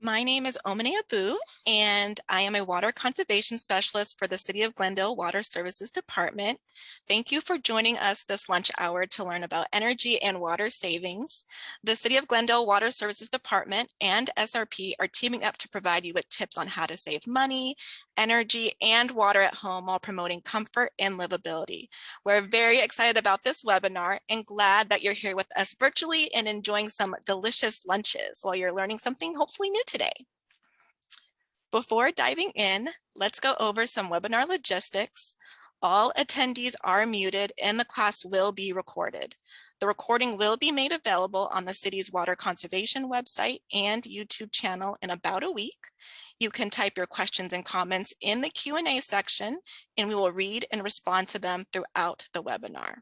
My name is Omine Abu, and I am a water conservation specialist for the City of Glendale Water Services Department. Thank you for joining us this lunch hour to learn about energy and water savings. The City of Glendale Water Services Department and SRP are teaming up to provide you with tips on how to save money, energy, and water at home while promoting comfort and livability. We're very excited about this webinar and glad that you're here with us virtually and enjoying some delicious lunches while you're learning something hopefully new today. Before diving in, let's go over some webinar logistics. All attendees are muted and the class will be recorded. The recording will be made available on the city's water conservation website and YouTube channel in about a week. You can type your questions and comments in the Q&A section and we will read and respond to them throughout the webinar.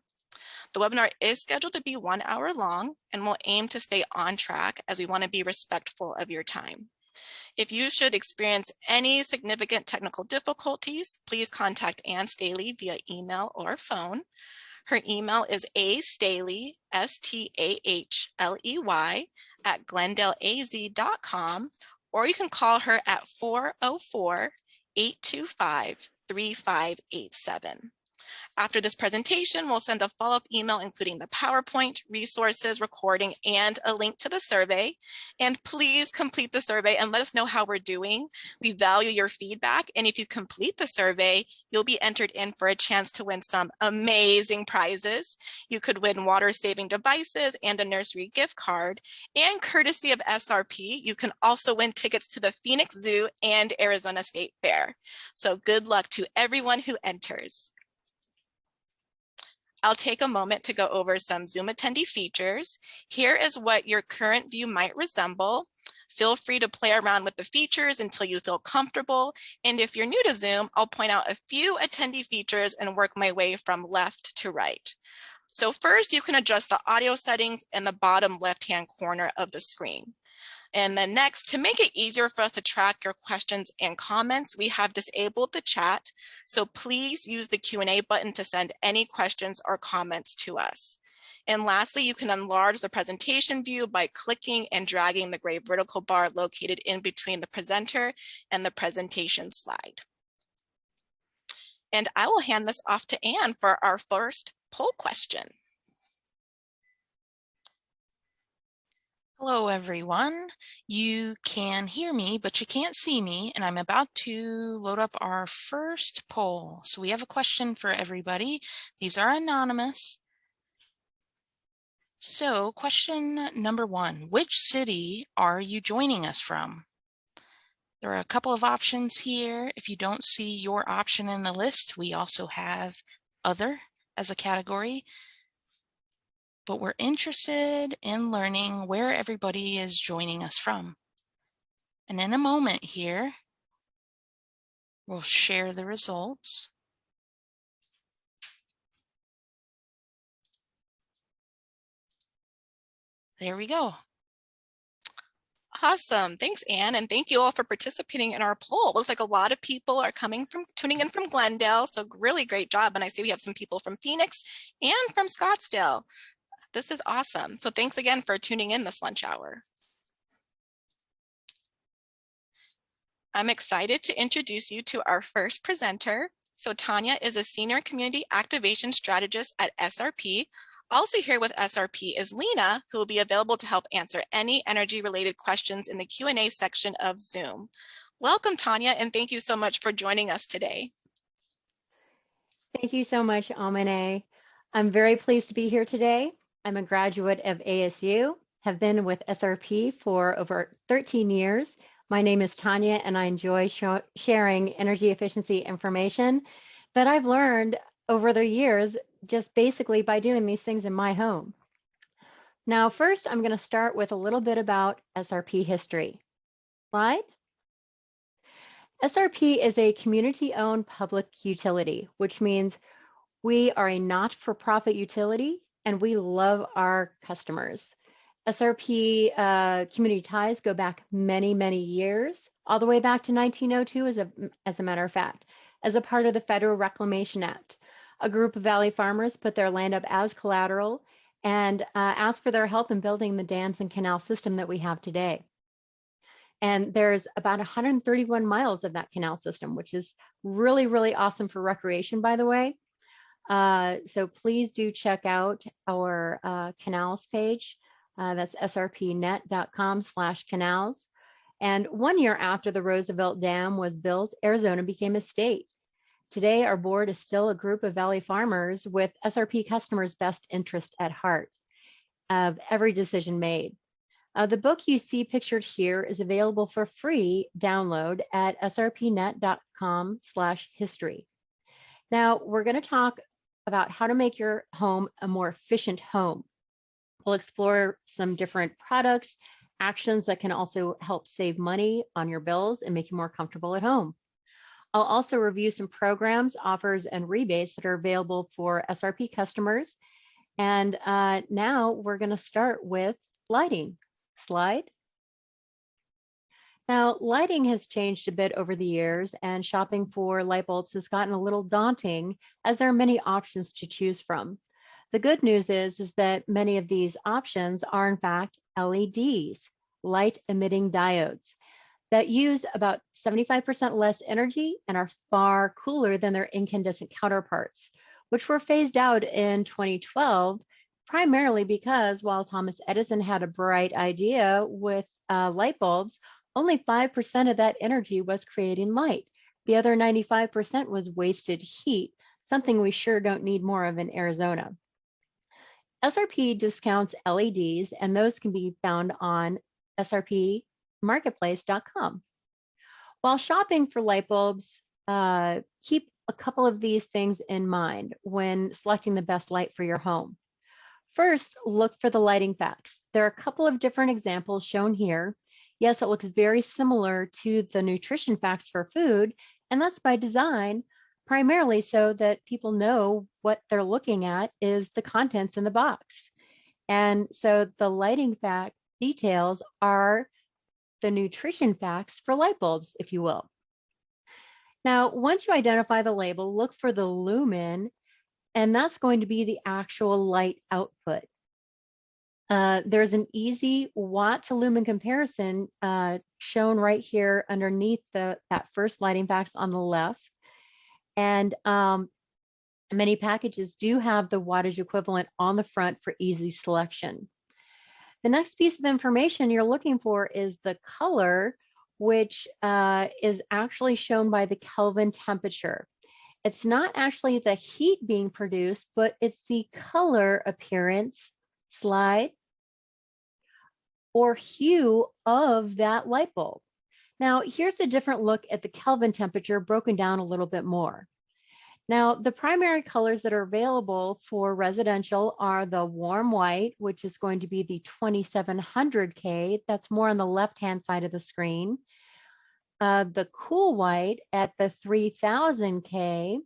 The webinar is scheduled to be 1 hour long and will aim to stay on track as we want to be respectful of your time. If you should experience any significant technical difficulties, please contact Ann Staley via email or phone. Her email is astaley, S-T-A-H-L-E-Y, @glendaleaz.com, or you can call her at 404-825-3587. After this presentation, we'll send a follow-up email including the PowerPoint, resources, recording, and a link to the survey. And please complete the survey and let us know how we're doing. We value your feedback, and if you complete the survey, you'll be entered in for a chance to win some amazing prizes. You could win water-saving devices and a nursery gift card. And courtesy of SRP, you can also win tickets to the Phoenix Zoo and Arizona State Fair. So good luck to everyone who enters. I'll take a moment to go over some Zoom attendee features. Here is what your current view might resemble. Feel free to play around with the features until you feel comfortable. And if you're new to Zoom, I'll point out a few attendee features and work my way from left to right. So first, you can adjust the audio settings in the bottom left-hand corner of the screen. And then next, to make it easier for us to track your questions and comments, we have disabled the chat. So please use the Q&A button to send any questions or comments to us. And lastly, you can enlarge the presentation view by clicking and dragging the gray vertical bar located in between the presenter and the presentation slide. And I will hand this off to Ann for our first poll question. Hello, everyone. You can hear me, but you can't see me, and I'm about to load up our first poll. So we have a question for everybody. These are anonymous. So question number 1, which city are you joining us from? There are a couple of options here. If you don't see your option in the list, we also have other as a category. But we're interested in learning where everybody is joining us from. And in a moment here, we'll share the results. There we go. Awesome. Thanks, Ann. And thank you all for participating in our poll. It looks like a lot of people are tuning in from Glendale. So really great job. And I see we have some people from Phoenix and from Scottsdale. This is awesome. So thanks again for tuning in this lunch hour. I'm excited to introduce you to our first presenter. So Tanya is a Senior Community Activation Strategist at SRP. Also here with SRP is Lena, who will be available to help answer any energy-related questions in the Q&A section of Zoom. Welcome, Tanya, and thank you so much for joining us today. Thank you so much, Omine. I'm very pleased to be here today. I'm a graduate of ASU, have been with SRP for over 13 years. My name is Tanya, and I enjoy sharing energy efficiency information that I've learned over the years just basically by doing these things in my home. Now, first, I'm going to start with a little bit about SRP history. Slide. SRP is a community-owned public utility, which means we are a not-for-profit utility and we love our customers. SRP community ties go back many, many years, all the way back to 1902 as a matter of fact, as a part of the Federal Reclamation Act. A group of Valley farmers put their land up as collateral and asked for their help in building the dams and canal system that we have today. And there's about 131 miles of that canal system, which is really, really awesome for recreation, by the way. So please do check out our canals page. That's srpnet.com/canals. And 1 year after the Roosevelt Dam was built, Arizona became a state. Today, our board is still a group of Valley farmers with SRP customers' best interest at heart of every decision made. The book you see pictured here is available for free download at srpnet.com/history. Now, we're going to talk about how to make your home a more efficient home. We'll explore some different products, actions that can also help save money on your bills and make you more comfortable at home. I'll also review some programs, offers, and rebates that are available for SRP customers. And now we're going to start with lighting. Slide. Now, lighting has changed a bit over the years, and shopping for light bulbs has gotten a little daunting as there are many options to choose from. The good news is that many of these options are in fact LEDs, light emitting diodes, that use about 75% less energy and are far cooler than their incandescent counterparts, which were phased out in 2012, primarily because while Thomas Edison had a bright idea with light bulbs, only 5% of that energy was creating light. The other 95% was wasted heat, something we sure don't need more of in Arizona. SRP discounts LEDs, and those can be found on srpmarketplace.com. While shopping for light bulbs, keep a couple of these things in mind when selecting the best light for your home. First, look for the lighting facts. There are a couple of different examples shown here. Yes, it looks very similar to the nutrition facts for food, and that's by design, primarily so that people know what they're looking at is the contents in the box. And so the lighting fact details are the nutrition facts for light bulbs, if you will. Now, once you identify the label, look for the lumen, and that's going to be the actual light output. There's an easy watt to lumen comparison shown right here underneath that first lighting facts on the left. And many packages do have the wattage equivalent on the front for easy selection. The next piece of information you're looking for is the color, which is actually shown by the Kelvin temperature. It's not actually the heat being produced, but it's the color appearance, slide, or hue of that light bulb. Now, here's a different look at the Kelvin temperature broken down a little bit more. Now, the primary colors that are available for residential are the warm white, which is going to be the 2700K. That's more on the left-hand side of the screen. The cool white at the 3000K,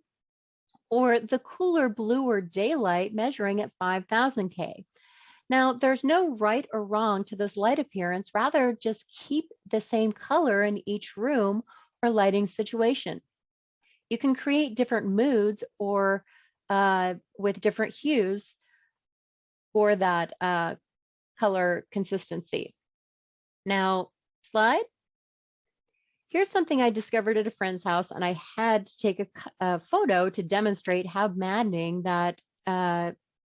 or the cooler blue or daylight measuring at 5000K. Now, there's no right or wrong to this light appearance. Rather, just keep the same color in each room or lighting situation. You can create different moods or with different hues for that color consistency. Now, slide. Here's something I discovered at a friend's house, and I had to take a photo to demonstrate how maddening that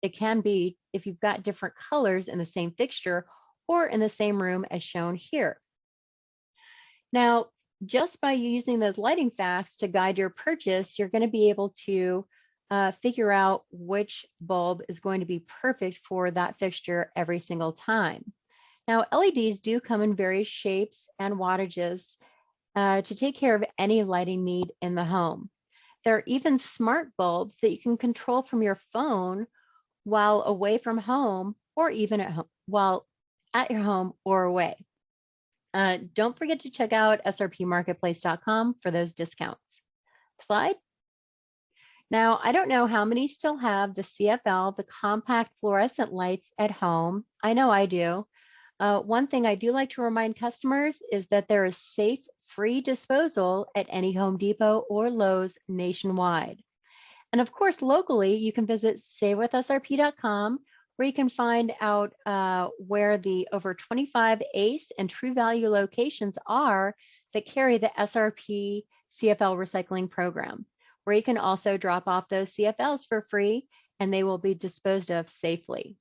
it can be if you've got different colors in the same fixture or in the same room as shown here. Now, just by using those lighting facts to guide your purchase, you're going to be able to figure out which bulb is going to be perfect for that fixture every single time. Now, LEDs do come in various shapes and wattages to take care of any lighting need in the home. There are even smart bulbs that you can control from your phone while away from home, or even at home, while at your home or away. Don't forget to check out srpmarketplace.com for those discounts. Slide. Now, I don't know how many still have the CFL, the compact fluorescent lights at home. I know I do. One thing I do like to remind customers is that there is safe, free disposal at any Home Depot or Lowe's nationwide. And of course, locally, you can visit savewithsrp.com where you can find out where the over 25 ACE and True Value locations are that carry the SRP CFL recycling program, where you can also drop off those CFLs for free and they will be disposed of safely.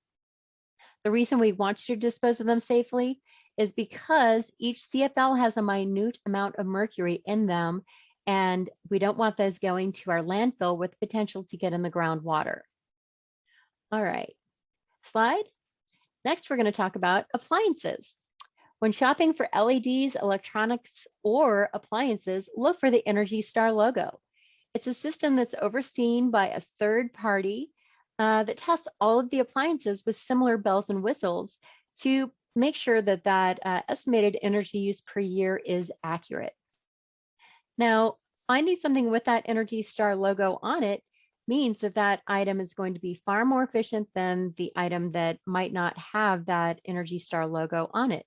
The reason we want you to dispose of them safely is because each CFL has a minute amount of mercury in them, and we don't want those going to our landfill with potential to get in the groundwater. All right, slide. Next, we're going to talk about appliances. When shopping for LEDs, electronics, or appliances, look for the Energy Star logo. It's a system that's overseen by a third party that tests all of the appliances with similar bells and whistles to make sure that that estimated energy use per year is accurate. Now, finding something with that Energy Star logo on it means that that item is going to be far more efficient than the item that might not have that Energy Star logo on it.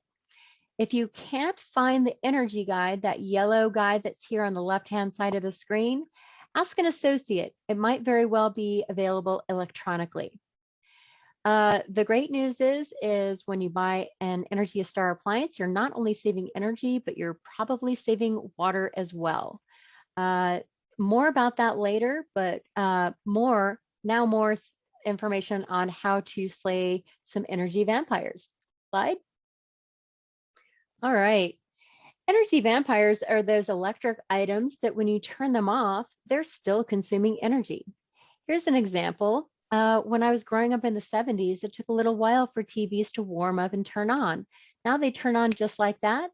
If you can't find the energy guide, that yellow guide that's here on the left-hand side of the screen, ask an associate. It might very well be available electronically. The great news is when you buy an Energy Star appliance, you're not only saving energy, but you're probably saving water as well. More about that later, but more information on how to slay some energy vampires. Slide. All right. Energy vampires are those electric items that when you turn them off, they're still consuming energy. Here's an example. When I was growing up in the 70s, it took a little while for TVs to warm up and turn on. Now they turn on just like that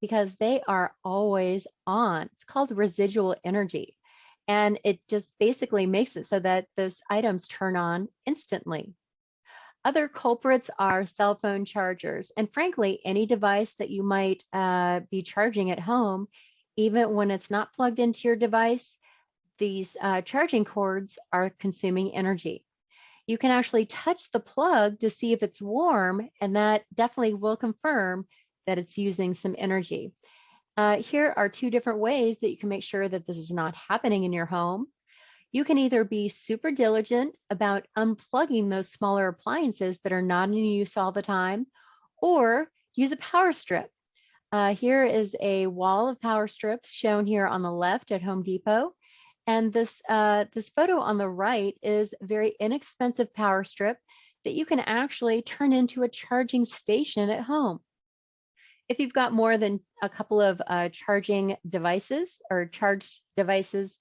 because they are always on. It's called residual energy. And it just basically makes it so that those items turn on instantly. Other culprits are cell phone chargers, and frankly, any device that you might be charging at home, even when it's not plugged into your device, these charging cords are consuming energy. You can actually touch the plug to see if it's warm, and that definitely will confirm that it's using some energy. Here are two different ways that you can make sure that this is not happening in your home. You can either be super diligent about unplugging those smaller appliances that are not in use all the time, or use a power strip. Here is a wall of power strips shown here on the left at Home Depot. And this photo on the right is a very inexpensive power strip that you can actually turn into a charging station at home. If you've got more than a couple of charging devices or charge devices,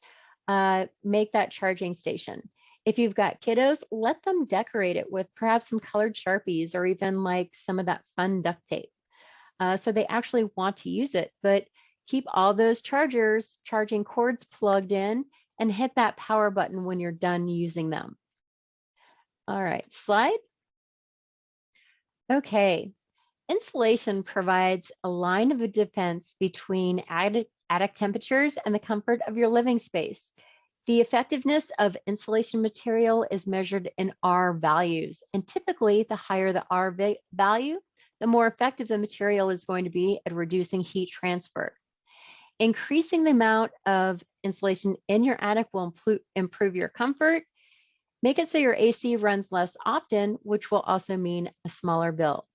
make that charging station. If you've got kiddos, let them decorate it with perhaps some colored Sharpies or even like some of that fun duct tape. So they actually want to use it, but keep all those charging cords plugged in and hit that power button when you're done using them. All right, slide. Okay, insulation provides a line of defense between attic temperatures and the comfort of your living space. The effectiveness of insulation material is measured in R values, and typically the higher the R value, the more effective the material is going to be at reducing heat transfer. Increasing the amount of insulation in your attic will improve your comfort. Make it so your AC runs less often, which will also mean a smaller bill.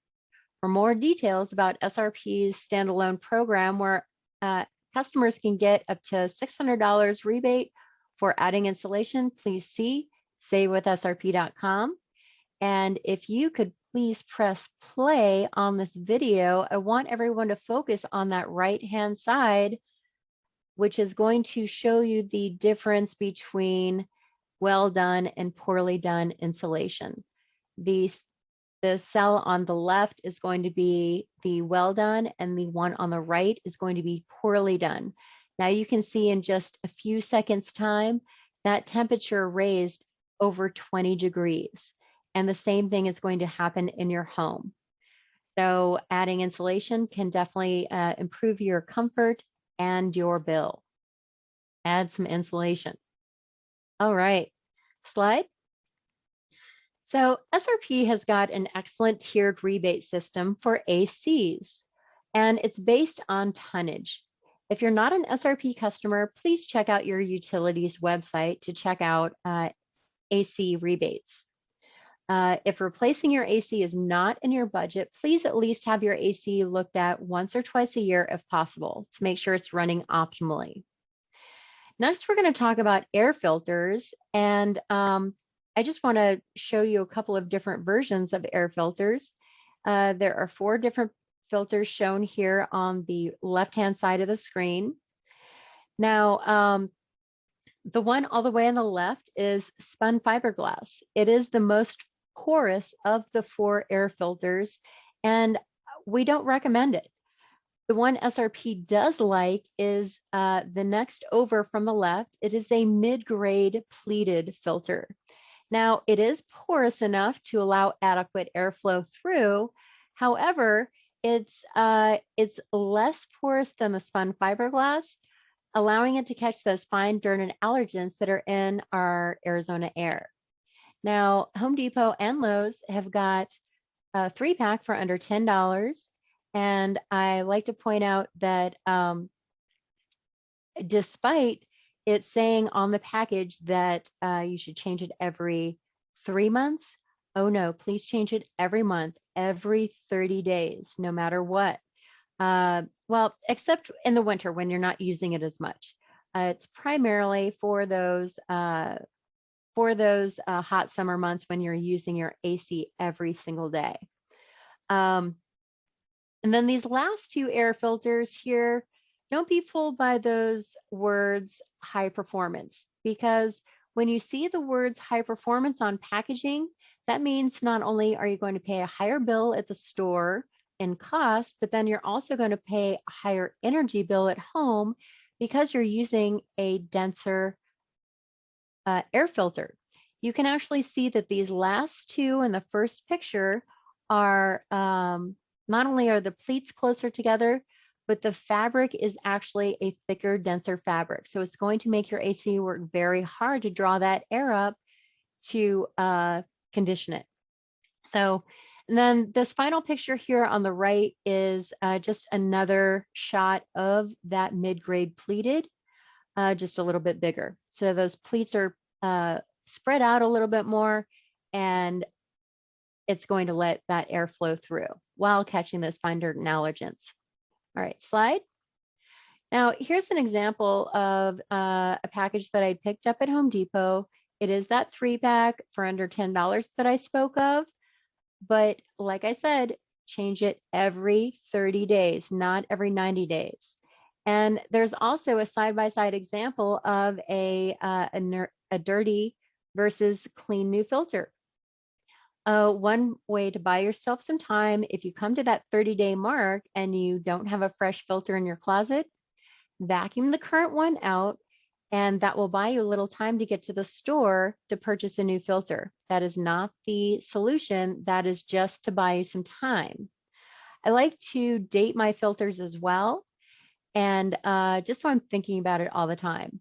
For more details about SRP's standalone program where customers can get up to $600 rebate for adding insulation, please see savewithsrp.com. And if you could please press play on this video, I want everyone to focus on that right-hand side, which is going to show you the difference between well done and poorly done insulation. The cell on the left is going to be the well done, and the one on the right is going to be poorly done. Now you can see in just a few seconds time, that temperature raised over 20 degrees. And the same thing is going to happen in your home. So adding insulation can definitely improve your comfort and your bill. Add some insulation. All right, slide. So SRP has got an excellent tiered rebate system for ACs, and it's based on tonnage. If you're not an SRP customer, please check out your utilities website to check out AC rebates. If replacing your AC is not in your budget, please at least have your AC looked at once or twice a year if possible to make sure it's running optimally. Next, we're going to talk about air filters. And I just want to show you a couple of different versions of air filters. There are 4 different filters shown here on the left-hand side of the screen. Now, the one all the way on the left is spun fiberglass. It is the most porous of the 4 air filters, and we don't recommend it. The one SRP does like is the next over from the left. It is a mid-grade pleated filter. Now, it is porous enough to allow adequate airflow through. However, it's less porous than the spun fiberglass, allowing it to catch those fine dirt and allergens that are in our Arizona air. Now, Home Depot and Lowe's have got a 3-pack for under $10. And I like to point out that despite it saying on the package that you should change it every 3 months, oh no, please change it every month, every 30 days, no matter what. Well, except in the winter when you're not using it as much. It's primarily for those hot summer months when you're using your AC every single day. And then these last 2 air filters here, don't be fooled by those words high performance, because when you see the words high performance on packaging, that means not only are you going to pay a higher bill at the store in cost, but then you're also going to pay a higher energy bill at home because you're using a denser air filter. You can actually see that these last 2 in the first picture are not only are the pleats closer together, but the fabric is actually a thicker, denser fabric. So it's going to make your AC work very hard to draw that air up to condition it. So, and then this final picture here on the right is just another shot of that mid-grade pleated, just a little bit bigger. So those pleats are spread out a little bit more, and it's going to let that air flow through while catching those fine dirt and allergens. All right, slide. Now, here's an example of a package that I picked up at Home Depot. It is that 3-pack for under $10 that I spoke of. But like I said, change it every 30 days, not every 90 days. And there's also a side-by-side example of a dirty versus clean new filter. One way to buy yourself some time, if you come to that 30-day mark and you don't have a fresh filter in your closet, vacuum the current one out, and that will buy you a little time to get to the store to purchase a new filter. That is not the solution. That is just to buy you some time. I like to date my filters as well, and just so I'm thinking about it all the time.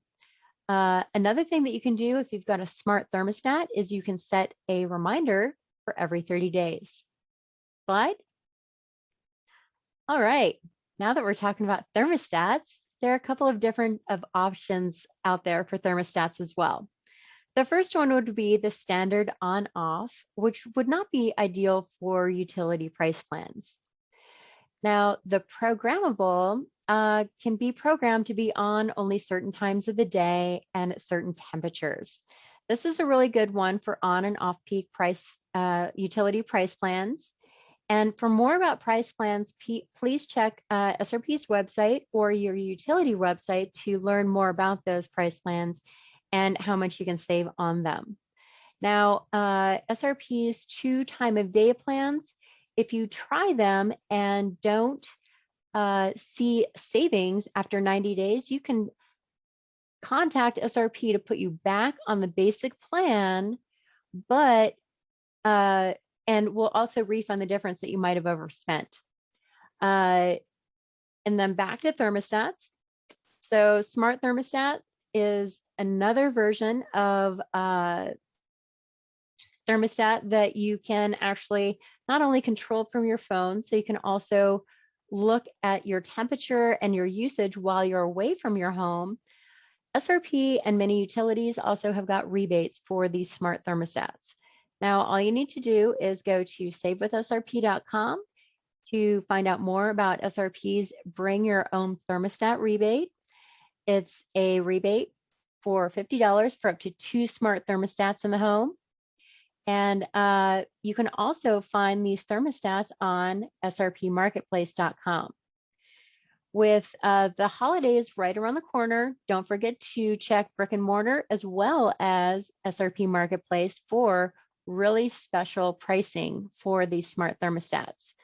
Another thing that you can do if you've got a smart thermostat is you can set a reminder for every 30 days. Slide. All right, now that we're talking about thermostats, there are a couple of different options out there for thermostats as well. The first one would be the standard on-off, which would not be ideal for utility price plans. Now, the programmable can be programmed to be on only certain times of the day and at certain temperatures. This is a really good one for on and off peak price utility price plans. And for more about price plans, please check SRP's website or your utility website to learn more about those price plans and how much you can save on them. Now, SRP's 2 time of day plans, if you try them and don't see savings after 90 days, you can contact SRP to put you back on the basic plan, but and we'll also refund the difference that you might have overspent. And then back to thermostats. So smart thermostat is another version of thermostat that you can actually not only control from your phone, so you can also look at your temperature and your usage while you're away from your home. SRP and many utilities also have got rebates for these smart thermostats. Now, all you need to do is go to savewithsrp.com to find out more about SRP's Bring Your Own Thermostat rebate. It's a rebate for $50 for up to 2 smart thermostats in the home. And you can also find these thermostats on srpmarketplace.com. With the holidays right around the corner, don't forget to check brick and mortar as well as SRP Marketplace for really special pricing for these smart thermostats.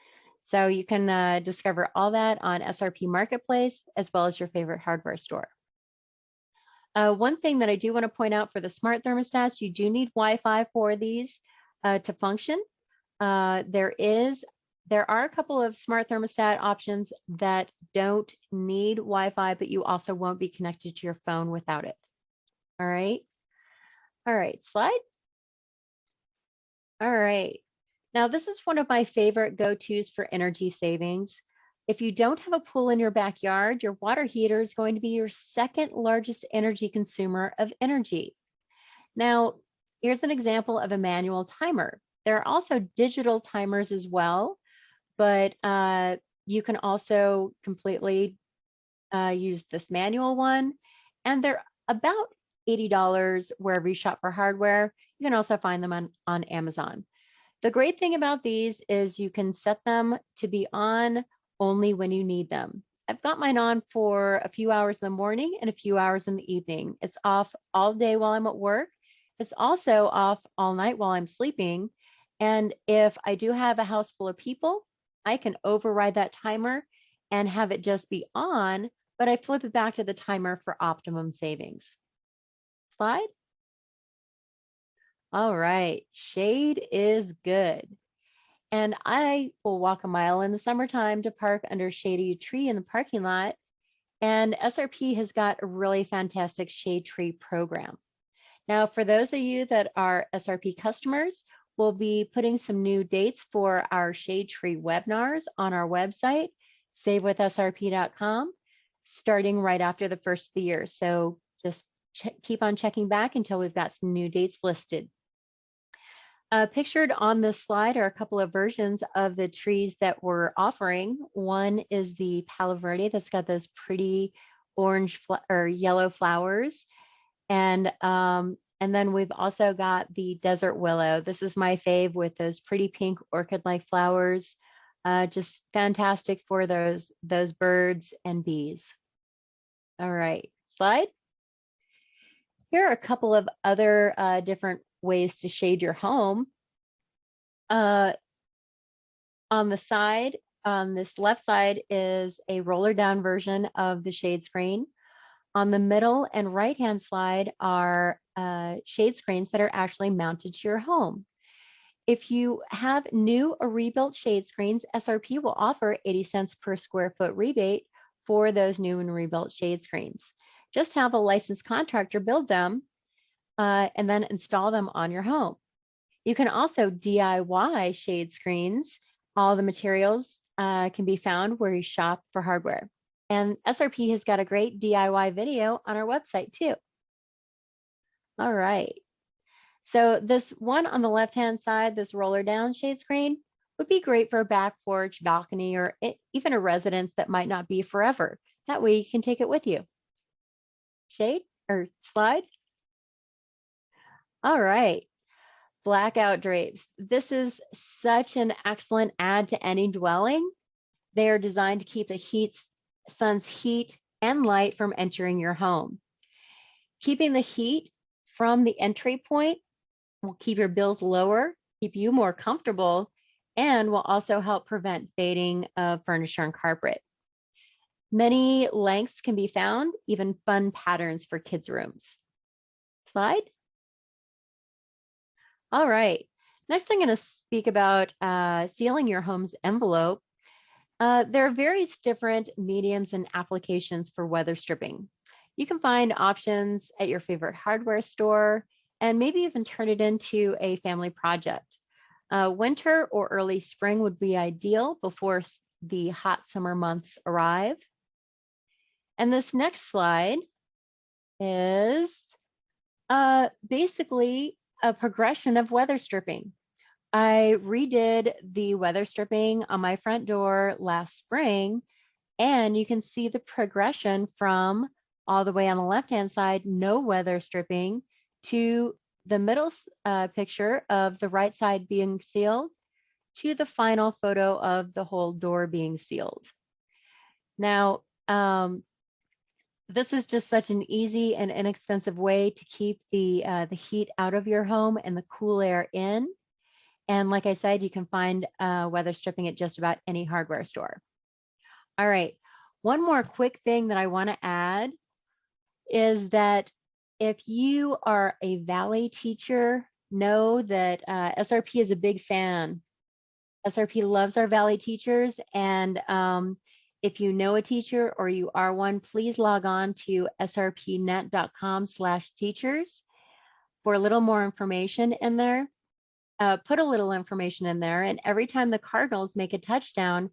So you can discover all that on SRP Marketplace as well as your favorite hardware store. One thing that I do want to point out for the smart thermostats, you do need Wi-Fi for these to function. There are a couple of smart thermostat options that don't need Wi-Fi, but you also won't be connected to your phone without it. All right. All right, slide. All right. Now, this is one of my favorite go-tos for energy savings. If you don't have a pool in your backyard, your water heater is going to be your second largest energy consumer of energy. Now, here's an example of a manual timer. There are also digital timers as well, but you can also completely use this manual one. And they're about $80 wherever you shop for hardware. You can also find them on Amazon. The great thing about these is you can set them to be on only when you need them. I've got mine on for a few hours in the morning and a few hours in the evening. It's off all day while I'm at work. It's also off all night while I'm sleeping. And if I do have a house full of people, I can override that timer and have it just be on, but I flip it back to the timer for optimum savings. Slide. All right, shade is good. And I will walk a mile in the summertime to park under a shady tree in the parking lot. And SRP has got a really fantastic shade tree program. Now, for those of you that are SRP customers, we'll be putting some new dates for our shade tree webinars on our website, savewithsrp.com, starting right after the first of the year. So just keep on checking back until we've got some new dates listed. Pictured on this slide are a couple of versions of the trees that we're offering. One is the Palo Verde that's got those pretty orange or yellow flowers. And then we've also got the desert willow. This is my fave with those pretty pink orchid-like flowers. Just fantastic for those birds and bees. All right, slide. Here are a couple of other different ways to shade your home. On the side, on this left side is a roller down version of the shade screen. On the middle and right-hand side are shade screens that are actually mounted to your home. If you have new or rebuilt shade screens, SRP will offer 80 cents per square foot rebate for those new and rebuilt shade screens. Just have a licensed contractor build them and then install them on your home. You can also DIY shade screens. All the materials can be found where you shop for hardware. And SRP has got a great DIY video on our website too. All right. So this one on the left-hand side, this roller down shade screen, would be great for a back porch, balcony, or even a residence that might not be forever. That way you can take it with you. Shade or slide. All right. Blackout drapes. This is such an excellent add to any dwelling. They are designed to keep the sun's heat and light from entering your home. Keeping the heat from the entry point will keep your bills lower, keep you more comfortable, and will also help prevent fading of furniture and carpet. Many lengths can be found, even fun patterns for kids' rooms. Slide. All right. Next, I'm going to speak about sealing your home's envelope. There are various different mediums and applications for weather stripping. You can find options at your favorite hardware store and maybe even turn it into a family project. Winter or early spring would be ideal before the hot summer months arrive. And this next slide is basically a progression of weather stripping. I redid the weather stripping on my front door last spring, and you can see the progression from all the way on the left-hand side, no weather stripping, to the middle picture of the right side being sealed, to the final photo of the whole door being sealed. Now, this is just such an easy and inexpensive way to keep the heat out of your home and the cool air in. And like I said, you can find weather stripping at just about any hardware store. All right, one more quick thing that I want to add is that if you are a Valley teacher, know that SRP is a big fan. SRP loves our Valley teachers, and if you know a teacher or you are one, please log on to srpnet.com/teachers for a little more information in there. Put a little information in there, and every time the Cardinals make a touchdown,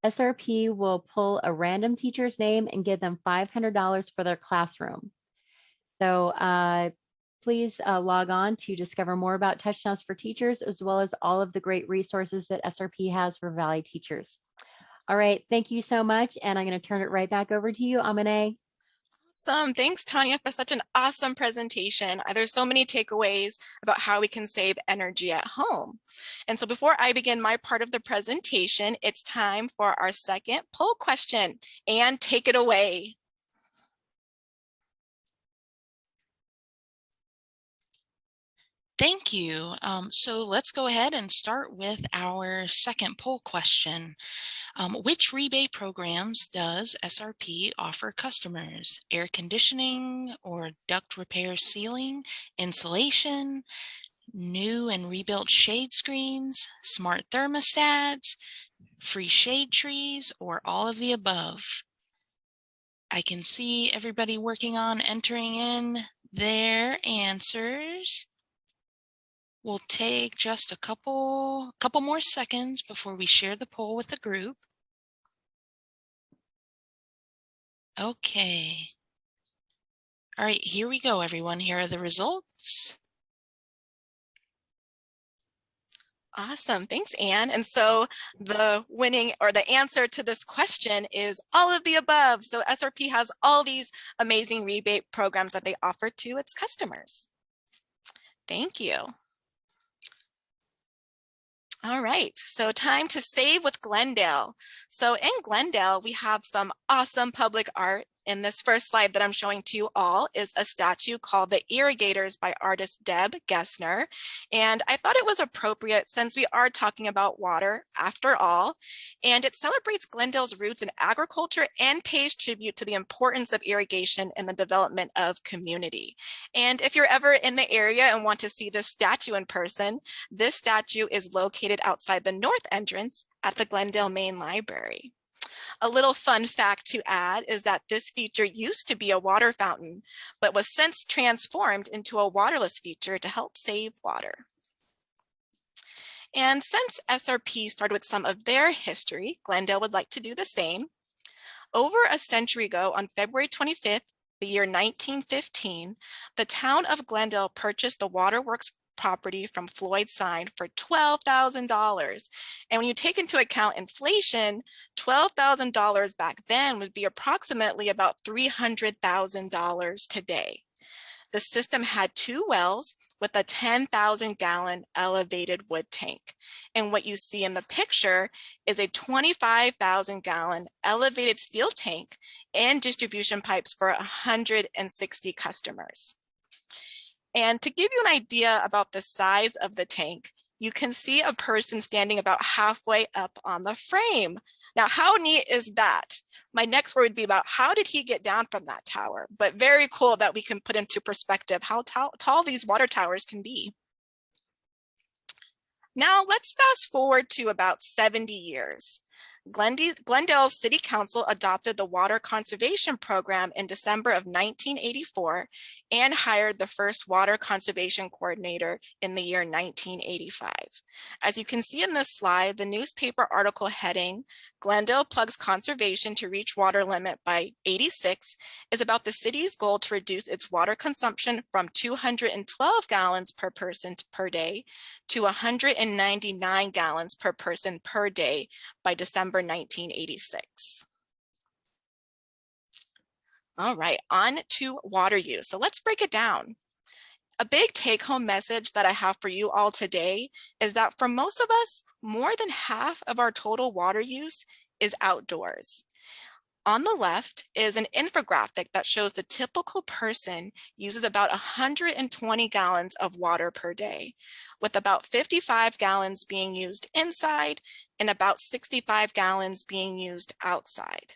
SRP will pull a random teacher's name and give them $500 for their classroom. So please log on to discover more about touchdowns for teachers, as well as all of the great resources that SRP has for Valley teachers. All right, thank you so much, and I'm going to turn it right back over to you, Amine. Awesome. Thanks, Tanya, for such an awesome presentation. There's so many takeaways about how we can save energy at home. And so before I begin my part of the presentation, it's time for our second poll question. And take it away. Thank you. So let's go ahead and start with our second poll question. Which rebate programs does SRP offer customers? Air conditioning or duct repair sealing, insulation, new and rebuilt shade screens, smart thermostats, free shade trees, or all of the above? I can see everybody working on entering in their answers. We'll take just a couple more seconds before we share the poll with the group. Okay. All right, here we go, everyone. Here are the results. Awesome. Thanks, Anne. And so the winning or the answer to this question is all of the above. So SRP has all these amazing rebate programs that they offer to its customers. Thank you. All right, so time to save with Glendale. So in Glendale, we have some awesome public art. In this first slide that I'm showing to you all is a statue called The Irrigators by artist Deb Gessner. And I thought it was appropriate since we are talking about water after all. And it celebrates Glendale's roots in agriculture and pays tribute to the importance of irrigation in the development of community. And if you're ever in the area and want to see this statue in person, this statue is located outside the north entrance at the Glendale Main Library. A little fun fact to add is that this feature used to be a water fountain, but was since transformed into a waterless feature to help save water. And since SRP started with some of their history, Glendale would like to do the same. Over a century ago, on February 25th, the year 1915, the town of Glendale purchased the waterworks property from Floyd Sign for $12,000. And when you take into account inflation, $12,000 back then would be approximately about $300,000 today. The system had 2 wells with a 10,000-gallon elevated wood tank. And what you see in the picture is a 25,000-gallon elevated steel tank and distribution pipes for 160 customers. And to give you an idea about the size of the tank, you can see a person standing about halfway up on the frame. Now, how neat is that? My next word would be about how did he get down from that tower? But very cool that we can put into perspective how tall these water towers can be. Now, let's fast forward to about 70 years. Glendale's City Council adopted the Water Conservation Program in December of 1984 and hired the first Water Conservation Coordinator in the year 1985. As you can see in this slide, the newspaper article heading, Glendale plugs conservation to reach water limit by 86 is about the city's goal to reduce its water consumption from 212 gallons per person per day to 199 gallons per person per day by December 1986. All right, on to water use. So let's break it down. A big take-home message that I have for you all today is that for most of us, more than half of our total water use is outdoors. On the left is an infographic that shows the typical person uses about 120 gallons of water per day, with about 55 gallons being used inside and about 65 gallons being used outside.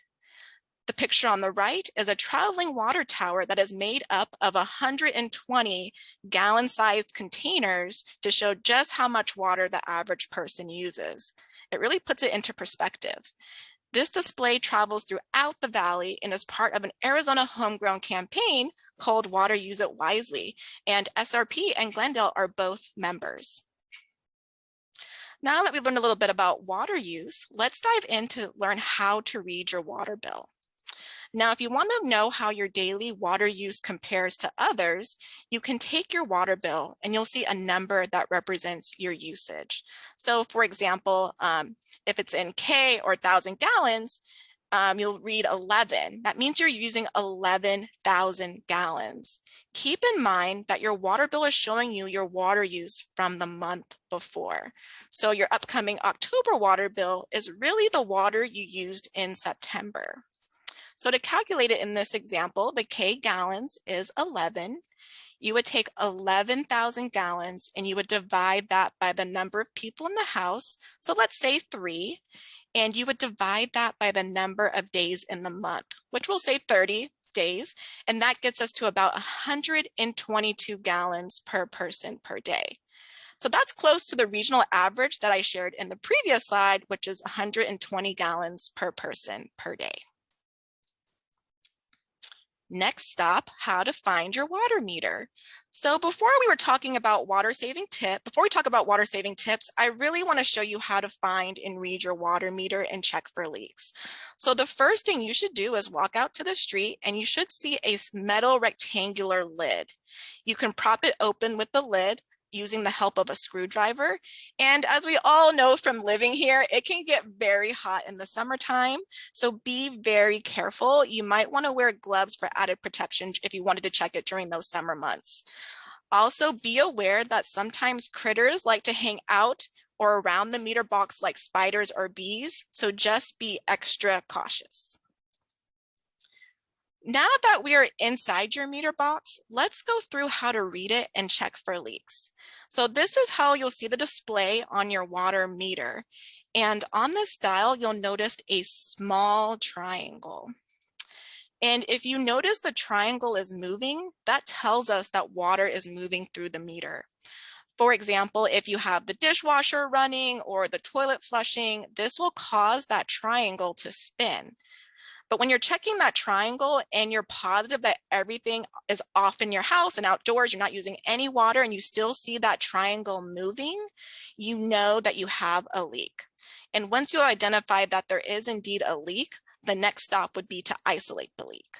The picture on the right is a traveling water tower that is made up of 120 gallon-sized containers to show just how much water the average person uses. It really puts it into perspective. This display travels throughout the valley and is part of an Arizona homegrown campaign called Water Use It Wisely, and SRP and Glendale are both members. Now that we've learned a little bit about water use, let's dive in to learn how to read your water bill. Now, if you want to know how your daily water use compares to others, you can take your water bill and you'll see a number that represents your usage. So for example, if it's in K or 1,000 gallons, you'll read 11. That means you're using 11,000 gallons. Keep in mind that your water bill is showing you your water use from the month before. So your upcoming October water bill is really the water you used in September. So to calculate it in this example, the K gallons is 11. You would take 11,000 gallons and you would divide that by the number of people in the house. So let's say 3, and you would divide that by the number of days in the month, which we'll say 30 days. And that gets us to about 122 gallons per person per day. So that's close to the regional average that I shared in the previous slide, which is 120 gallons per person per day. Next stop, how to find your water meter. So before we talk about water saving tips, I really want to show you how to find and read your water meter and check for leaks. So the first thing you should do is walk out to the street and you should see a metal rectangular lid. You can prop it open with the lid using the help of a screwdriver. And as we all know from living here, it can get very hot in the summertime. So be very careful. You might want to wear gloves for added protection if you wanted to check it during those summer months. Also be aware that sometimes critters like to hang out or around the meter box like spiders or bees. So just be extra cautious. Now that we are inside your meter box, let's go through how to read it and check for leaks. So this is how you'll see the display on your water meter. And on this dial, you'll notice a small triangle. And if you notice the triangle is moving, that tells us that water is moving through the meter. For example, if you have the dishwasher running or the toilet flushing, this will cause that triangle to spin. But when you're checking that triangle and you're positive that everything is off in your house and outdoors, you're not using any water and you still see that triangle moving, you know that you have a leak. And once you identify that there is indeed a leak, the next stop would be to isolate the leak.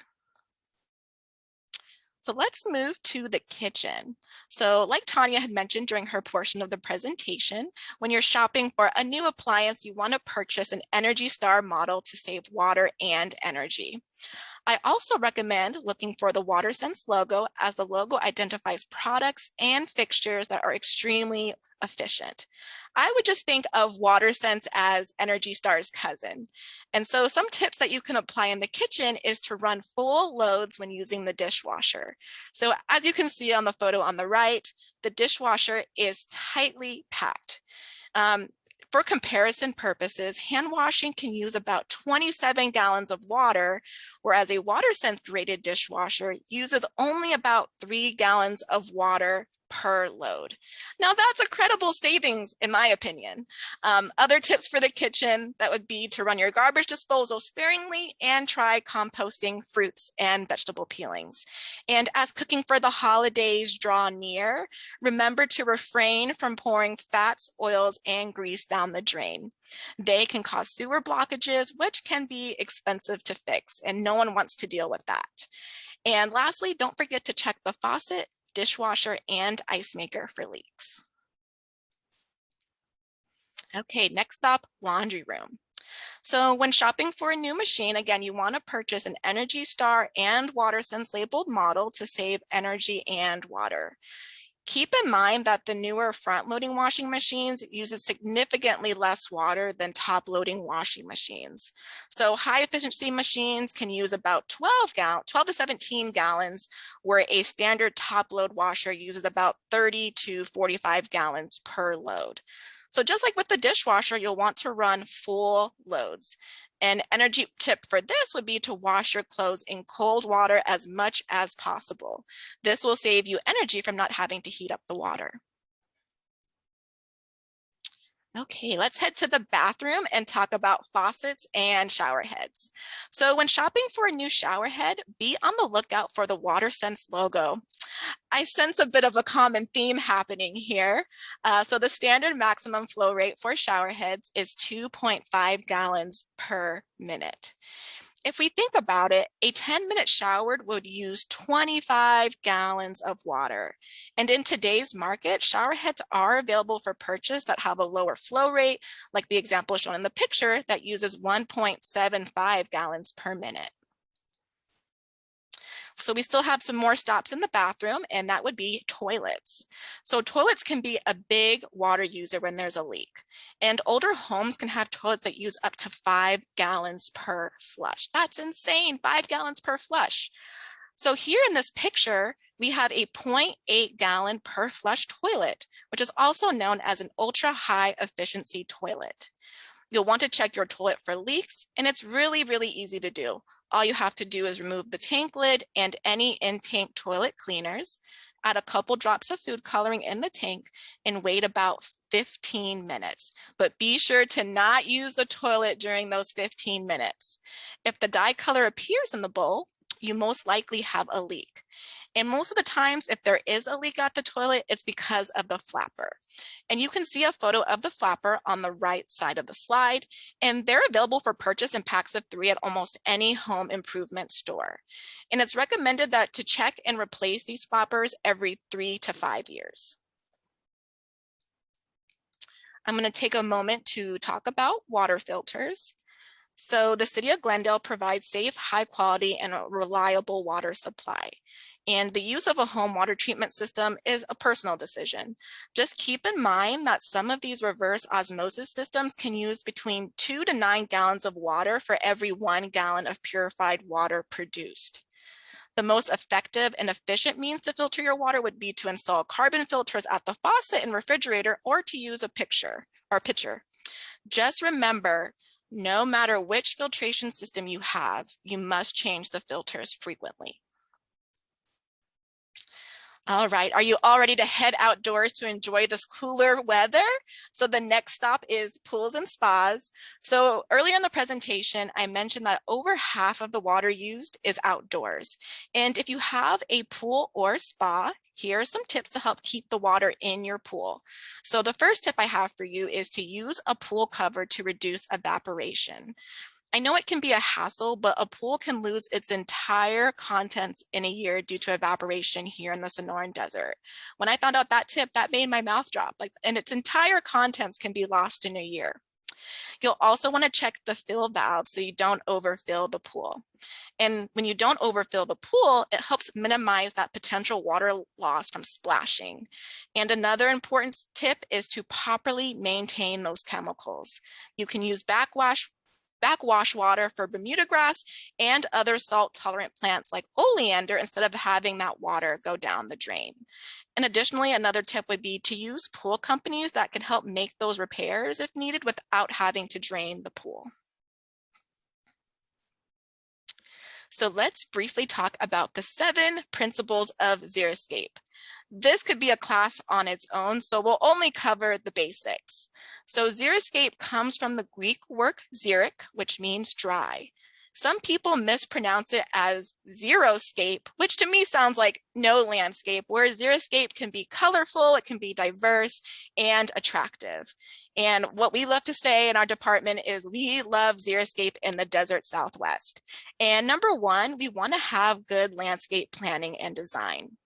So let's move to the kitchen. So like Tanya had mentioned during her portion of the presentation, when you're shopping for a new appliance, you want to purchase an Energy Star model to save water and energy. I also recommend looking for the WaterSense logo, as the logo identifies products and fixtures that are extremely efficient. I would just think of WaterSense as Energy Star's cousin. And so some tips that you can apply in the kitchen is to run full loads when using the dishwasher. So as you can see on the photo on the right, the dishwasher is tightly packed. For comparison purposes, hand washing can use about 27 gallons of water, whereas a WaterSense rated dishwasher uses only about 3 gallons of water per load. Now that's a credible savings in my opinion. Other tips for the kitchen, that would be to run your garbage disposal sparingly and try composting fruits and vegetable peelings. And as cooking for the holidays draw near, remember to refrain from pouring fats, oils, and grease down the drain. They can cause sewer blockages, which can be expensive to fix, and no one wants to deal with that. And lastly, don't forget to check the faucet, dishwasher, and ice maker for leaks. Okay, next stop, laundry room. So when shopping for a new machine, again, you want to purchase an Energy Star and WaterSense labeled model to save energy and water. Keep in mind that the newer front-loading washing machines uses significantly less water than top-loading washing machines. So high-efficiency machines can use about 12 to 17 gallons, where a standard top-load washer uses about 30 to 45 gallons per load. So just like with the dishwasher, you'll want to run full loads. An energy tip for this would be to wash your clothes in cold water as much as possible. This will save you energy from not having to heat up the water. Okay, let's head to the bathroom and talk about faucets and shower heads. So when shopping for a new shower head, be on the lookout for the WaterSense logo. I sense a bit of a common theme happening here. So the standard maximum flow rate for shower heads is 2.5 gallons per minute. If we think about it, a 10-minute shower would use 25 gallons of water. And in today's market, shower heads are available for purchase that have a lower flow rate, like the example shown in the picture that uses 1.75 gallons per minute. So we still have some more stops in the bathroom, and that would be toilets. So toilets can be a big water user when there's a leak. And older homes can have toilets that use up to 5 gallons per flush. That's insane, 5 gallons per flush. So here in this picture, we have a 0.8 gallon per flush toilet, which is also known as an ultra high efficiency toilet. You'll want to check your toilet for leaks, and it's really, really easy to do. All you have to do is remove the tank lid and any in-tank toilet cleaners, add a couple drops of food coloring in the tank, and wait about 15 minutes. But be sure to not use the toilet during those 15 minutes. If the dye color appears in the bowl, you most likely have a leak. And most of the times, if there is a leak at the toilet, it's because of the flapper. And you can see a photo of the flapper on the right side of the slide, and they're available for purchase in packs of 3 at almost any home improvement store. And it's recommended that to check and replace these flappers every 3 to 5 years. I'm going to take a moment to talk about water filters. So the City of Glendale provides safe, high quality, and a reliable water supply. And the use of a home water treatment system is a personal decision. Just keep in mind that some of these reverse osmosis systems can use between 2 to 9 gallons of water for every 1 gallon of purified water produced. The most effective and efficient means to filter your water would be to install carbon filters at the faucet and refrigerator, or to use a pitcher. Just remember, no matter which filtration system you have, you must change the filters frequently. All right, are you all ready to head outdoors to enjoy this cooler weather? So the next stop is pools and spas. So earlier in the presentation, I mentioned that over half of the water used is outdoors. And if you have a pool or spa, here are some tips to help keep the water in your pool. So the first tip I have for you is to use a pool cover to reduce evaporation. I know it can be a hassle, but a pool can lose its entire contents in a year due to evaporation here in the Sonoran Desert. When I found out that tip, that made my mouth drop, and its entire contents can be lost in a year. You'll also want to check the fill valve so you don't overfill the pool. And when you don't overfill the pool, it helps minimize that potential water loss from splashing. And another important tip is to properly maintain those chemicals. You can use backwash water for Bermuda grass and other salt-tolerant plants like oleander instead of having that water go down the drain. And additionally, another tip would be to use pool companies that can help make those repairs if needed without having to drain the pool. So let's briefly talk about the 7 principles of xeriscape. This could be a class on its own, so we'll only cover the basics. So xeriscape comes from the Greek word xeric, which means dry. Some people mispronounce it as xeroscape, which to me sounds like no landscape, whereas xeriscape can be colorful, it can be diverse and attractive. And what we love to say in our department is we love xeriscape in the desert Southwest. And number one, we want to have good landscape planning and design.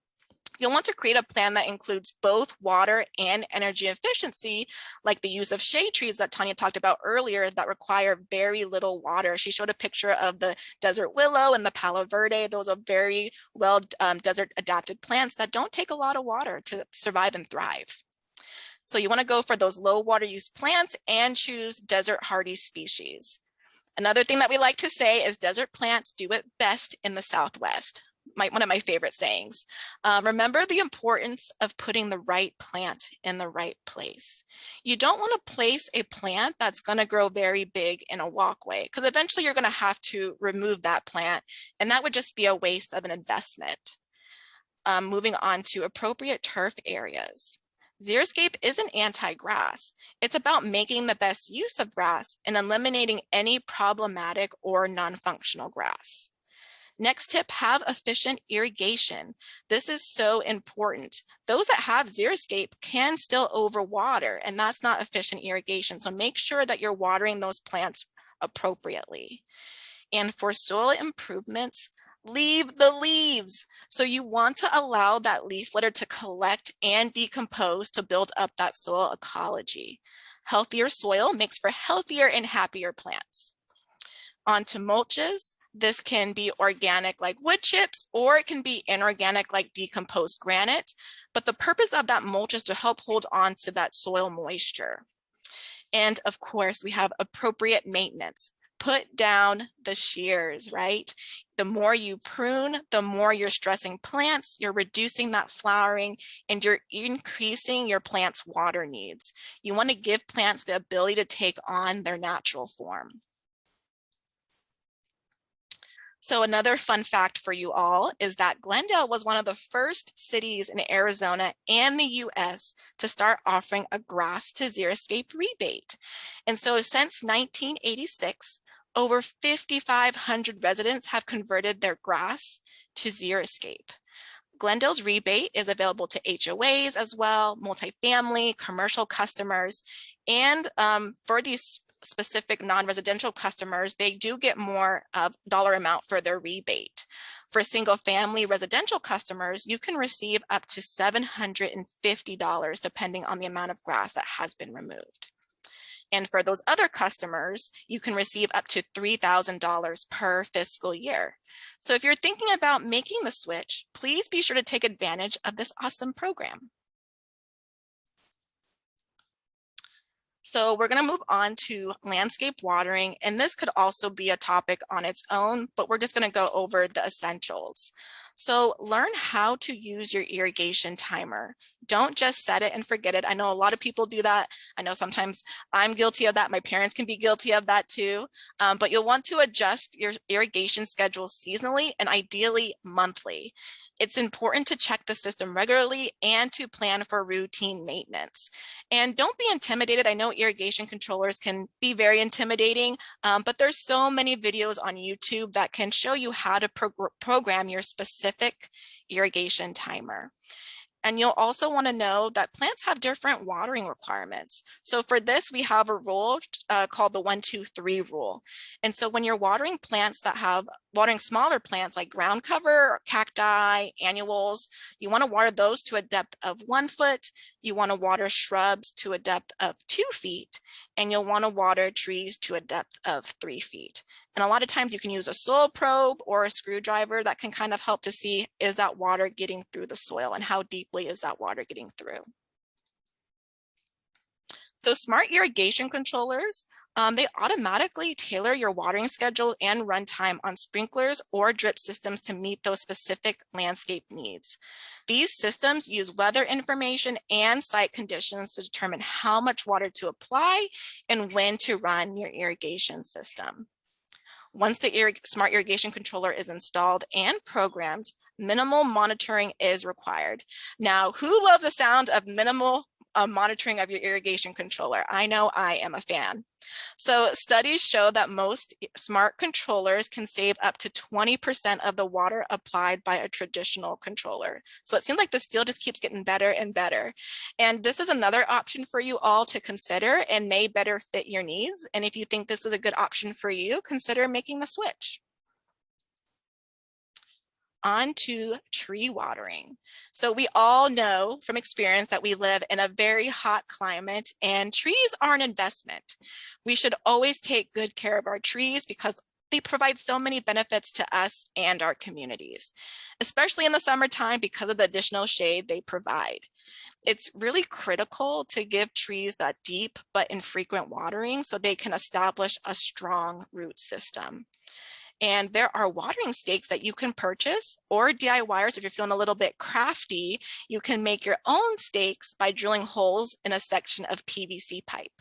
You'll want to create a plan that includes both water and energy efficiency, like the use of shade trees that Tanya talked about earlier that require very little water. She showed a picture of the desert willow and the palo verde. Those are very well desert adapted plants that don't take a lot of water to survive and thrive. So you want to go for those low water use plants and choose desert hardy species. Another thing that we like to say is desert plants do it best in the Southwest. One of my favorite sayings. Remember the importance of putting the right plant in the right place. You don't want to place a plant that's going to grow very big in a walkway, because eventually you're going to have to remove that plant, and that would just be a waste of an investment. Moving on to appropriate turf areas. Xeriscape isn't anti-grass. It's about making the best use of grass and eliminating any problematic or non-functional grass. Next tip, have efficient irrigation. This is so important. Those that have xeriscape can still overwater, and that's not efficient irrigation. So make sure that you're watering those plants appropriately. And for soil improvements, leave the leaves. So you want to allow that leaf litter to collect and decompose to build up that soil ecology. Healthier soil makes for healthier and happier plants. On to mulches. This can be organic like wood chips, or it can be inorganic like decomposed granite. But the purpose of that mulch is to help hold on to that soil moisture. And of course, we have appropriate maintenance. Put down the shears, right? The more you prune, the more you're stressing plants, you're reducing that flowering, and you're increasing your plant's water needs. You want to give plants the ability to take on their natural form. So another fun fact for you all is that Glendale was one of the first cities in Arizona and the US to start offering a grass to xeriscape rebate. And so since 1986, over 5,500 residents have converted their grass to xeriscape. Glendale's rebate is available to HOAs as well, multifamily, commercial customers, and for these specific non-residential customers, they do get more dollar amount for their rebate. For single family residential customers, you can receive up to $750 depending on the amount of grass that has been removed. And for those other customers, you can receive up to $3,000 per fiscal year. So if you're thinking about making the switch, please be sure to take advantage of this awesome program. So we're going to move on to landscape watering, and this could also be a topic on its own, but we're just going to go over the essentials. So learn how to use your irrigation timer. Don't just set it and forget it. I know a lot of people do that. I know sometimes I'm guilty of that. My parents can be guilty of that too. But you'll want to adjust your irrigation schedule seasonally and ideally monthly. It's important to check the system regularly and to plan for routine maintenance. And don't be intimidated. I know irrigation controllers can be very intimidating, but there's so many videos on YouTube that can show you how to program your specific irrigation timer. And you'll also want to know that plants have different watering requirements. So for this, we have a rule called the 1-2-3 rule. And so when you're watering plants that have watering smaller plants like ground cover, cacti, annuals, you want to water those to a depth of 1 foot. You want to water shrubs to a depth of 2 feet, and you'll want to water trees to a depth of 3 feet. And a lot of times you can use a soil probe or a screwdriver that can kind of help to see, is that water getting through the soil and how deeply is that water getting through? So smart irrigation controllers, they automatically tailor your watering schedule and runtime on sprinklers or drip systems to meet those specific landscape needs. These systems use weather information and site conditions to determine how much water to apply and when to run your irrigation system. Once the smart irrigation controller is installed and programmed, Minimal monitoring is required. Now, who loves the sound of minimal monitoring of your irrigation controller? I know I am a fan. So studies show that most smart controllers can save up to 20% of the water applied by a traditional controller. So it seems like this deal just keeps getting better and better. And this is another option for you all to consider and may better fit your needs. And if you think this is a good option for you, consider making the switch. On to tree watering. So we all know from experience that we live in a very hot climate and trees are an investment. We should always take good care of our trees because they provide so many benefits to us and our communities, especially in the summertime because of the additional shade they provide. It's really critical to give trees that deep but infrequent watering so they can establish a strong root system. And there are watering stakes that you can purchase, or DIYers, if you're feeling a little bit crafty, you can make your own stakes by drilling holes in a section of PVC pipe.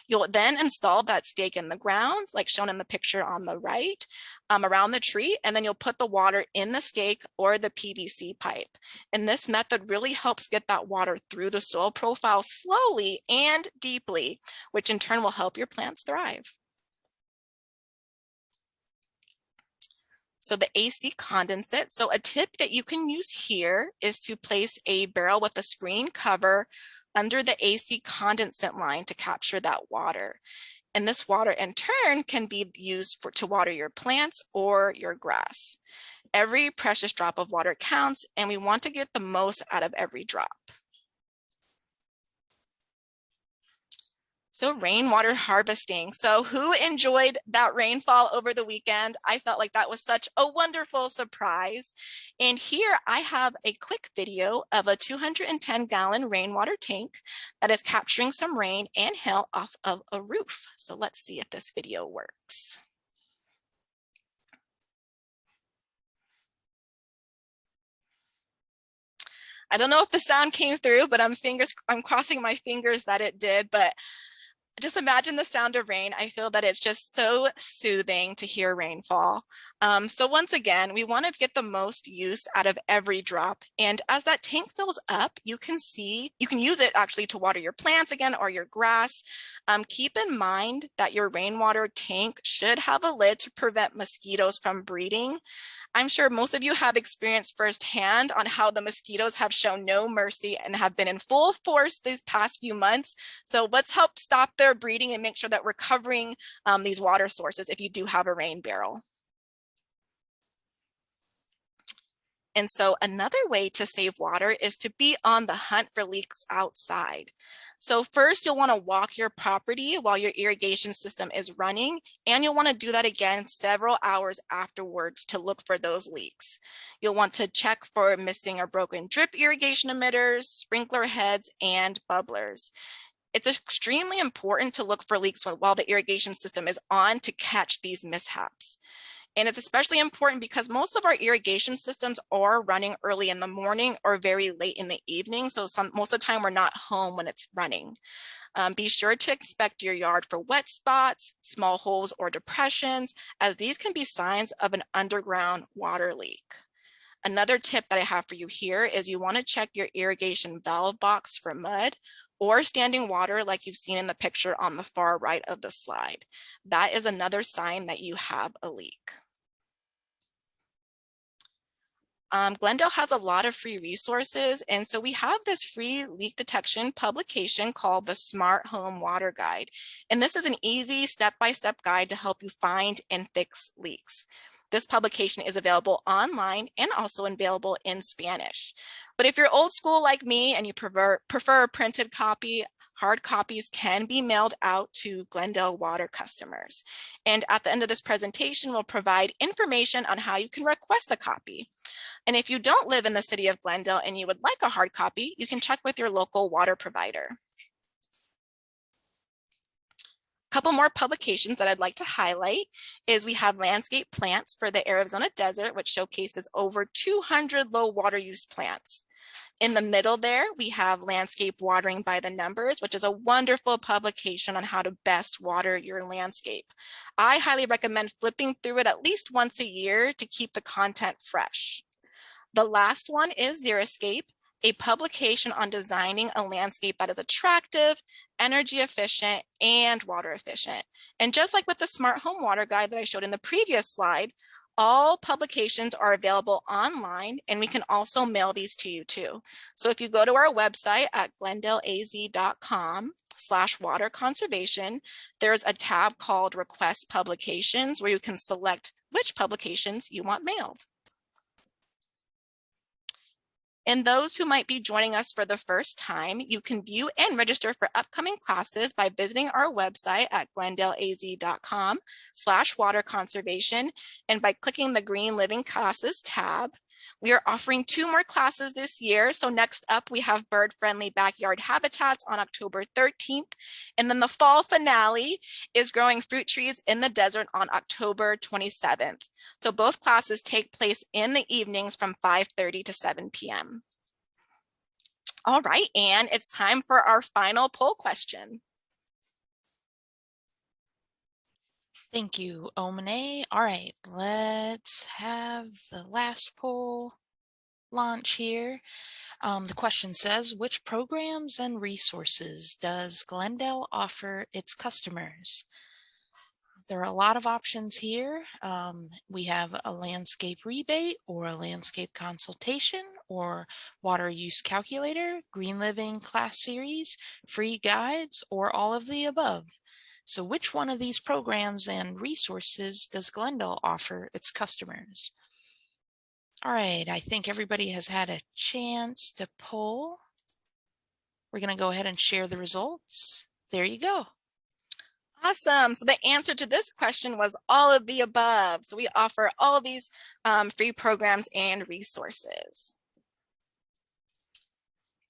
You'll then install that stake in the ground, like shown in the picture on the right, around the tree, and then you'll put the water in the stake or the PVC pipe. And this method really helps get that water through the soil profile slowly and deeply, which in turn will help your plants thrive. So the AC condensate. So a tip that you can use here is to place a barrel with a screen cover under the AC condensate line to capture that water. And this water in turn can be used to water your plants or your grass. Every precious drop of water counts, and we want to get the most out of every drop. So rainwater harvesting. So who enjoyed that rainfall over the weekend? I felt like that was such a wonderful surprise. And here I have a quick video of a 210-gallon rainwater tank that is capturing some rain and hail off of a roof. So let's see if this video works. I don't know if the sound came through, but I'm crossing my fingers that it did. But just imagine the sound of rain. I feel that it's just so soothing to hear rainfall. So once again, we want to get the most use out of every drop. And as that tank fills up, you can use it actually to water your plants again or your grass. Keep in mind that your rainwater tank should have a lid to prevent mosquitoes from breeding. I'm sure most of you have experienced firsthand on how the mosquitoes have shown no mercy and have been in full force these past few months. So let's help stop their breeding and make sure that we're covering these water sources if you do have a rain barrel. And so another way to save water is to be on the hunt for leaks outside. So first you'll want to walk your property while your irrigation system is running, and you'll want to do that again several hours afterwards to look for those leaks. You'll want to check for missing or broken drip irrigation emitters, sprinkler heads, and bubblers. It's extremely important to look for leaks while the irrigation system is on to catch these mishaps. And it's especially important because most of our irrigation systems are running early in the morning or very late in the evening. So most of the time we're not home when it's running. Be sure to inspect your yard for wet spots, small holes or depressions, as these can be signs of an underground water leak. Another tip that I have for you here is you want to check your irrigation valve box for mud or standing water like you've seen in the picture on the far right of the slide. That is another sign that you have a leak. Glendale has a lot of free resources, and so we have this free leak detection publication called the Smart Home Water Guide. And this is an easy step-by-step guide to help you find and fix leaks. This publication is available online and also available in Spanish. But if you're old school like me and you prefer a printed copy, hard copies can be mailed out to Glendale Water customers. And at the end of this presentation, we'll provide information on how you can request a copy. And if you don't live in the city of Glendale and you would like a hard copy, you can check with your local water provider. A couple more publications that I'd like to highlight is we have Landscape Plants for the Arizona Desert, which showcases over 200 low water use plants. In the middle there, we have Landscape Watering by the Numbers, which is a wonderful publication on how to best water your landscape. I highly recommend flipping through it at least once a year to keep the content fresh. The last one is Xeriscape, a publication on designing a landscape that is attractive, energy efficient, and water efficient. And just like with the Smart Home Water Guide that I showed in the previous slide, all publications are available online, and we can also mail these to you too. So if you go to our website at glendaleaz.com/water conservation, there's a tab called Request Publications where you can select which publications you want mailed. And those who might be joining us for the first time, you can view and register for upcoming classes by visiting our website at glendaleaz.com/water conservation and by clicking the green Living Classes tab. We are offering 2 more classes this year. So next up, we have bird-friendly backyard habitats on October 13th. And then the fall finale is growing fruit trees in the desert on October 27th. So both classes take place in the evenings from 5:30 to 7 p.m. All right, and it's time for our final poll question. Thank you, Omine. All right, let's have the last poll launch here. The question says, which programs and resources does Glendale offer its customers? There are a lot of options here. We have a landscape rebate or a landscape consultation or water use calculator, green living class series, free guides, or all of the above. So which one of these programs and resources does Glendale offer its customers? All right, I think everybody has had a chance to poll. We're going to go ahead and share the results. There you go. Awesome. So the answer to this question was all of the above. So we offer all of these free programs and resources.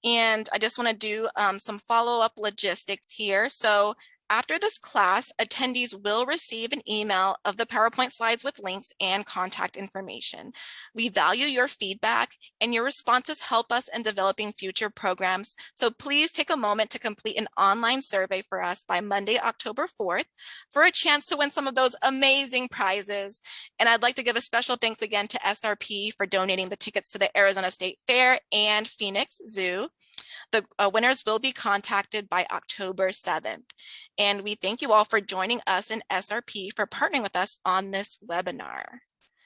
And I just want to do some follow-up logistics here. So after this class, attendees will receive an email of the PowerPoint slides with links and contact information. We value your feedback, and your responses help us in developing future programs. So please take a moment to complete an online survey for us by Monday, October 4th, for a chance to win some of those amazing prizes. And I'd like to give a special thanks again to SRP for donating the tickets to the Arizona State Fair and Phoenix Zoo. The winners will be contacted by October 7th. And we thank you all for joining us in SRP for partnering with us on this webinar.